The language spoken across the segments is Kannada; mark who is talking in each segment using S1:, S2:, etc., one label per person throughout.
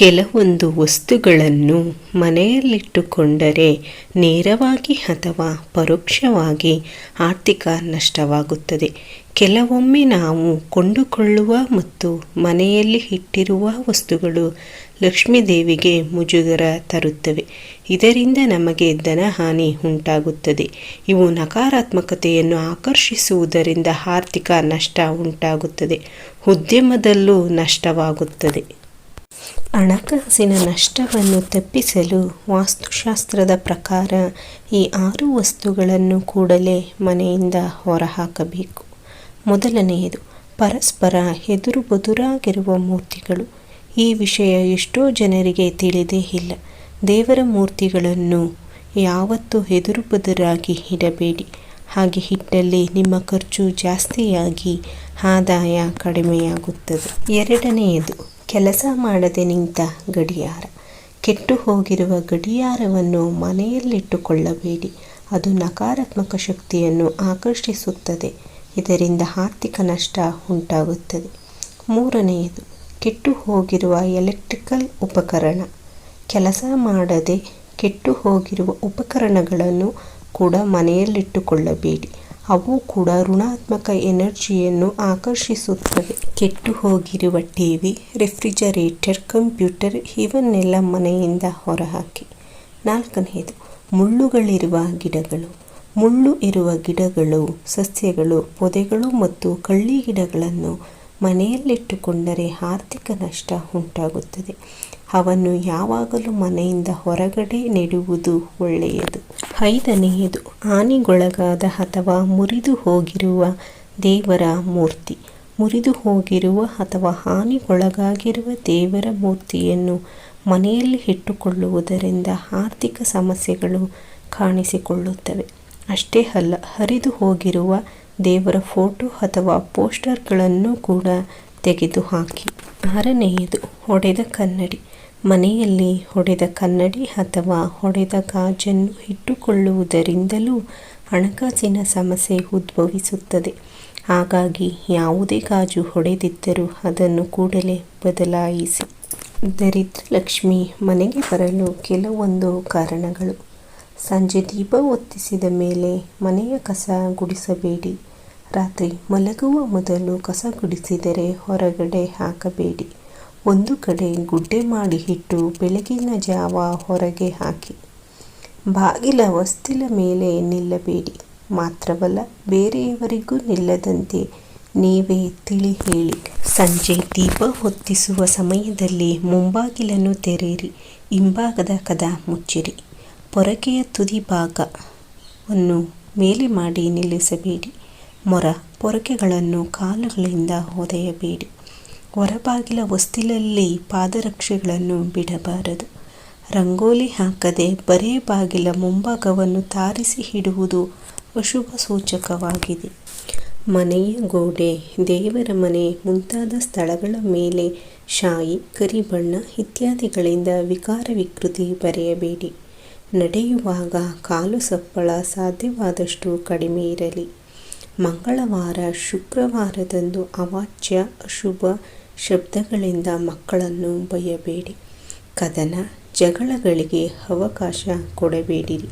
S1: ಕೆಲವೊಂದು ವಸ್ತುಗಳನ್ನು ಮನೆಯಲ್ಲಿಟ್ಟುಕೊಂಡರೆ ನೇರವಾಗಿ ಅಥವಾ ಪರೋಕ್ಷವಾಗಿ ಆರ್ಥಿಕ ನಷ್ಟವಾಗುತ್ತದೆ. ಕೆಲವೊಮ್ಮೆ ನಾವು ಕೊಂಡುಕೊಳ್ಳುವ ಮತ್ತು ಮನೆಯಲ್ಲಿ ಇಟ್ಟಿರುವ ವಸ್ತುಗಳು ಲಕ್ಷ್ಮೀದೇವಿಗೆ ಮುಜುಗರ ತರುತ್ತವೆ. ಇದರಿಂದ ನಮಗೆ ಧನಹಾನಿ ಉಂಟಾಗುತ್ತದೆ. ಇವು ನಕಾರಾತ್ಮಕತೆಯನ್ನು ಆಕರ್ಷಿಸುವುದರಿಂದ ಆರ್ಥಿಕ ನಷ್ಟ ಉಂಟಾಗುತ್ತದೆ. ಉದ್ಯಮದಲ್ಲೂ ನಷ್ಟವಾಗುತ್ತದೆ. ಹಣಕಾಸಿನ ನಷ್ಟವನ್ನು ತಪ್ಪಿಸಲು ವಾಸ್ತುಶಾಸ್ತ್ರದ ಪ್ರಕಾರ ಈ 6 ವಸ್ತುಗಳನ್ನು ಕೂಡಲೇ ಮನೆಯಿಂದ ಹೊರಹಾಕಬೇಕು. ಮೊದಲನೆಯದು, ಪರಸ್ಪರ ಎದುರು ಬದುರಾಗಿರುವ ಮೂರ್ತಿಗಳು. ಈ ವಿಷಯ ಎಷ್ಟೋ ಜನರಿಗೆ ತಿಳಿದೇ ಇಲ್ಲ. ದೇವರ ಮೂರ್ತಿಗಳನ್ನು ಯಾವತ್ತೂ ಎದುರು ಬದುರಾಗಿ ಇಡಬೇಡಿ. ಹಾಗೆ ಇಟ್ಟಲ್ಲಿ ನಿಮ್ಮ ಖರ್ಚು ಜಾಸ್ತಿಯಾಗಿ ಆದಾಯ ಕಡಿಮೆಯಾಗುತ್ತದೆ. ಎರಡನೆಯದು, ಕೆಲಸ ಮಾಡದೆ ನಿಂತ ಗಡಿಯಾರ. ಕೆಟ್ಟು ಹೋಗಿರುವ ಗಡಿಯಾರವನ್ನು ಮನೆಯಲ್ಲಿಟ್ಟುಕೊಳ್ಳಬೇಡಿ. ಅದು ನಕಾರಾತ್ಮಕ ಶಕ್ತಿಯನ್ನು ಆಕರ್ಷಿಸುತ್ತದೆ. ಇದರಿಂದ ಆರ್ಥಿಕ ನಷ್ಟ ಉಂಟಾಗುತ್ತದೆ. ಮೂರನೆಯದು, ಕೆಟ್ಟು ಹೋಗಿರುವ ಎಲೆಕ್ಟ್ರಿಕಲ್ ಉಪಕರಣ. ಕೆಲಸ ಮಾಡದೆ ಕೆಟ್ಟು ಹೋಗಿರುವ ಉಪಕರಣಗಳನ್ನು ಕೂಡ ಮನೆಯಲ್ಲಿಟ್ಟುಕೊಳ್ಳಬೇಡಿ. ಅವು ಕೂಡ ಋಣಾತ್ಮಕ ಎನರ್ಜಿಯನ್ನು ಆಕರ್ಷಿಸುತ್ತವೆ. ಕೆಟ್ಟು ಹೋಗಿರುವ ಟಿವಿ, ರೆಫ್ರಿಜರೇಟರ್, ಕಂಪ್ಯೂಟರ್ ಇವನ್ನೆಲ್ಲ ಮನೆಯಿಂದ ಹೊರಹಾಕಿ. ನಾಲ್ಕನೆಯದು, ಮುಳ್ಳುಗಳಿರುವ ಗಿಡಗಳು. ಮುಳ್ಳು ಇರುವ ಗಿಡಗಳು, ಸಸ್ಯಗಳು, ಪೊದೆಗಳು ಮತ್ತು ಕಳ್ಳಿ ಗಿಡಗಳನ್ನು ಮನೆಯಲ್ಲಿಟ್ಟುಕೊಂಡರೆ ಆರ್ಥಿಕ ನಷ್ಟ ಉಂಟಾಗುತ್ತದೆ. ಅವನ್ನು ಯಾವಾಗಲೂ ಮನೆಯಿಂದ ಹೊರಗಡೆ ನೆಡುವುದು ಒಳ್ಳೆಯದು. ಐದನೆಯದು, ಹಾನಿಗೊಳಗಾದ ಅಥವಾ ಮುರಿದು ಹೋಗಿರುವ ದೇವರ ಮೂರ್ತಿ. ಮುರಿದು ಹೋಗಿರುವ ಅಥವಾ ಹಾನಿಗೊಳಗಾಗಿರುವ ದೇವರ ಮೂರ್ತಿಯನ್ನು ಮನೆಯಲ್ಲಿ ಇಟ್ಟುಕೊಳ್ಳುವುದರಿಂದ ಆರ್ಥಿಕ ಸಮಸ್ಯೆಗಳು ಕಾಣಿಸಿಕೊಳ್ಳುತ್ತವೆ. ಅಷ್ಟೇ ಅಲ್ಲ, ಹರಿದು ಹೋಗಿರುವ ದೇವರ ಫೋಟೋ ಅಥವಾ ಪೋಸ್ಟರ್ಗಳನ್ನು ಕೂಡ ತೆಗೆದುಹಾಕಿ. ಆರನೆಯದು, ಒಡೆದ ಕನ್ನಡಿ. ಮನೆಯಲ್ಲಿ ಒಡೆದ ಕನ್ನಡಿ ಅಥವಾ ಒಡೆದ ಗಾಜನ್ನು ಇಟ್ಟುಕೊಳ್ಳುವುದರಿಂದಲೂ ಹಣಕಾಸಿನ ಸಮಸ್ಯೆ ಉದ್ಭವಿಸುತ್ತದೆ. ಹಾಗಾಗಿ ಯಾವುದೇ ಗಾಜು ಒಡೆದಿದ್ದರೂ ಅದನ್ನು ಕೂಡಲೇ ಬದಲಾಯಿಸಿ. ದರಿದ್ರ ಲಕ್ಷ್ಮಿ ಮನೆಗೆ ಬರಲು ಕೆಲವೊಂದು ಕಾರಣಗಳು. ಸಂಜೆ ದೀಪ ಹೊತ್ತಿಸಿದ ಮೇಲೆ ಮನೆಯ ಕಸ ಗುಡಿಸಬೇಡಿ. ರಾತ್ರಿ ಮಲಗುವ ಮೊದಲು ಕಸ ಗುಡಿಸಿದರೆ ಹೊರಗಡೆ ಹಾಕಬೇಡಿ. ಒಂದು ಕಡೆ ಗುಡ್ಡೆ ಮಾಡಿ ಇಟ್ಟು ಬೆಳಗಿನ ಜಾವ ಹೊರಗೆ ಹಾಕಿ. ಬಾಗಿಲ ಹೊಸ್ತಿಲ ಮೇಲೆ ನಿಲ್ಲಬೇಡಿ. ಮಾತ್ರವಲ್ಲ, ಬೇರೆಯವರಿಗೂ ನಿಲ್ಲದಂತೆ ನೀವೇ ತಿಳಿ ಹೇಳಿ. ಸಂಜೆ ದೀಪ ಹೊತ್ತಿಸುವ ಸಮಯದಲ್ಲಿ ಮುಂಬಾಗಿಲನ್ನು ತೆರೆಯಿರಿ. ಹಿಂಭಾಗದ ಕದ ಮುಚ್ಚಿರಿ. ಪೊರಕೆಯ ತುದಿ ಭಾಗವನ್ನು ಮೇಲೆ ಮಾಡಿ ನಿಲ್ಲಿಸಬೇಡಿ. ಮೊರ, ಪೊರಕೆಗಳನ್ನು ಕಾಲುಗಳಿಂದ ಒದೆಯಬೇಡಿ. ಹೊರಬಾಗಿಲ ಹೊಸ್ತಿಲಲ್ಲಿ ಪಾದರಕ್ಷೆಗಳನ್ನು ಬಿಡಬಾರದು. ರಂಗೋಲಿ ಹಾಕದೆ ಬರೇ ಬಾಗಿಲ ಮುಂಭಾಗವನ್ನು ತಾರಿಸಿ ಇಡುವುದು ಅಶುಭ ಸೂಚಕವಾಗಿದೆ. ಮನೆಯ ಗೋಡೆ, ದೇವರ ಮನೆ ಮುಂತಾದ ಸ್ಥಳಗಳ ಮೇಲೆ ಶಾಯಿ, ಕರಿಬಣ್ಣ ಇತ್ಯಾದಿಗಳಿಂದ ವಿಕಾರ ವಿಕೃತಿ ಬರೆಯಬೇಡಿ. ನಡೆಯುವಾಗ ಕಾಲು ಸಪ್ಪಳ ಸಾಧ್ಯವಾದಷ್ಟು ಕಡಿಮೆ ಇರಲಿ. ಮಂಗಳವಾರ, ಶುಕ್ರವಾರದಂದು ಅವಾಚ್ಯ ಅಶುಭ ಶಬ್ದಗಳಿಂದ ಮಕ್ಕಳನ್ನು ಬೈಯಬೇಡಿ. ಕದನ, ಜಗಳಗಳಿಗೆ ಅವಕಾಶ ಕೊಡಬೇಡಿರಿ.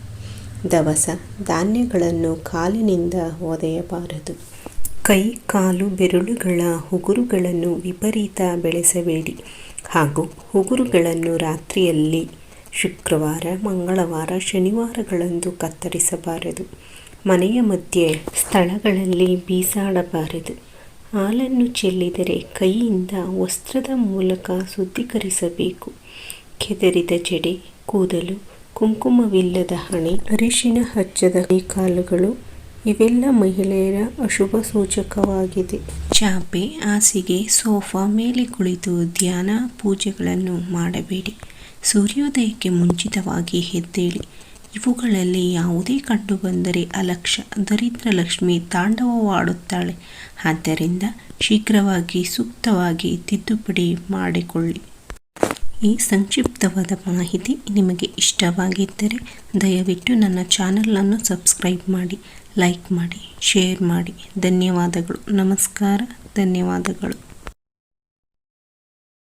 S1: ದವಸ ಧಾನ್ಯಗಳನ್ನು ಕಾಲಿನಿಂದ ಒದೆಯಬಾರದು. ಕೈ ಕಾಲು ಬೆರಳುಗಳ ಉಗುರುಗಳನ್ನು ವಿಪರೀತ ಬೆಳೆಸಬೇಡಿ ಹಾಗೂ ಉಗುರುಗಳನ್ನು ರಾತ್ರಿಯಲ್ಲಿ ಶುಕ್ರವಾರ, ಮಂಗಳವಾರ, ಶನಿವಾರಗಳಂದು ಕತ್ತರಿಸಬಾರದು. ಮನೆಯ ಮಧ್ಯೆ ಸ್ಥಳಗಳಲ್ಲಿ ಬೀಸಾಡಬಾರದು. ಹಾಲನ್ನು ಚೆಲ್ಲಿದರೆ ಕೈಯಿಂದ ವಸ್ತ್ರದ ಮೂಲಕ ಶುದ್ಧೀಕರಿಸಬೇಕು. ಕೆದರಿದ ಜಡೆ, ಕೂದಲು, ಕುಂಕುಮವಿಲ್ಲದ ಹಣೆ, ಅರಿಶಿನ ಹಚ್ಚದ ಕೈಕಾಲುಗಳು ಇವೆಲ್ಲ ಮಹಿಳೆಯರ ಅಶುಭ ಸೂಚಕವಾಗಿದೆ. ಚಾಪೆ, ಹಾಸಿಗೆ, ಸೋಫಾ ಮೇಲೆ ಕುಳಿತು ಧ್ಯಾನ ಪೂಜೆಗಳನ್ನು ಮಾಡಬೇಡಿ. ಸೂರ್ಯೋದಯಕ್ಕೆ ಮುಂಚಿತವಾಗಿ ಎದ್ದೇಳಿ. ಇವುಗಳಲ್ಲಿ ಯಾವುದೇ ಕಂಡುಬಂದರೆ ಅಲಕ್ಷ್ಯ, ದರಿದ್ರ ಲಕ್ಷ್ಮಿ ತಾಂಡವವಾಡುತ್ತಾಳೆ. ಆದ್ದರಿಂದ ಶೀಘ್ರವಾಗಿ ಸೂಕ್ತವಾಗಿ ತಿದ್ದುಪಡಿ ಮಾಡಿಕೊಳ್ಳಿ. ಈ ಸಂಕ್ಷಿಪ್ತವಾದ ಮಾಹಿತಿ ನಿಮಗೆ ಇಷ್ಟವಾಗಿದ್ದರೆ ದಯವಿಟ್ಟು ನನ್ನ ಚಾನಲನ್ನು ಸಬ್ಸ್ಕ್ರೈಬ್ ಮಾಡಿ, ಲೈಕ್ ಮಾಡಿ, ಶೇರ್ ಮಾಡಿ. ಧನ್ಯವಾದಗಳು. ನಮಸ್ಕಾರ. ಧನ್ಯವಾದಗಳು.